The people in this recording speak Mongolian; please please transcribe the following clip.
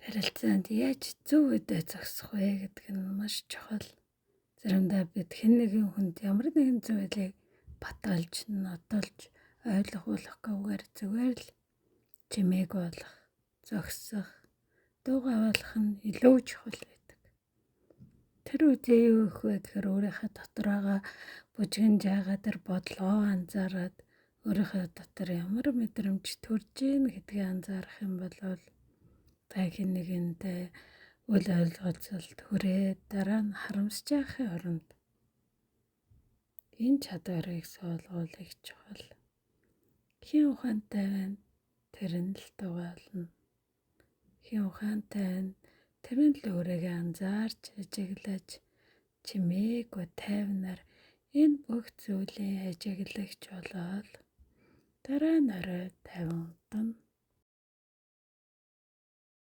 Харилцаанд яаж зөв үедээ зогсох вэ гэдэг нь маш чухал. Заримдаа бид хэн нэгэн хүнд ямар нэгэн зүйлийг баталж, нотолж, ойлгуулахгүйгээр зүгээр л чимээг болох, зогсох, дуугаа болох нь илүү чухал байдаг. Тэр үедээ юу их вэ гэхээр өөрийнхөө дотор байгаа бужигн жаагаа тэр бодлоо анзаараад өөрийнхөө дотор ямар мэдрэмж төрж ийн гэдгийг анзаарах юм бол та хэн нэгэнтэй үл ойлголцолд хүрээд дараа нь харамсаж яахын оронд энэ чадварыг суулгуулах чухал. Хин ухаантай байна, тэр нь л дугаална. Хин ухаантай байна, тэр нь л өөрийгөө анзаарч ажиглаж чимээгүй тайвнаар энэ бүх зүйлийг ажиглагч болоод дараа нь орой тайван удам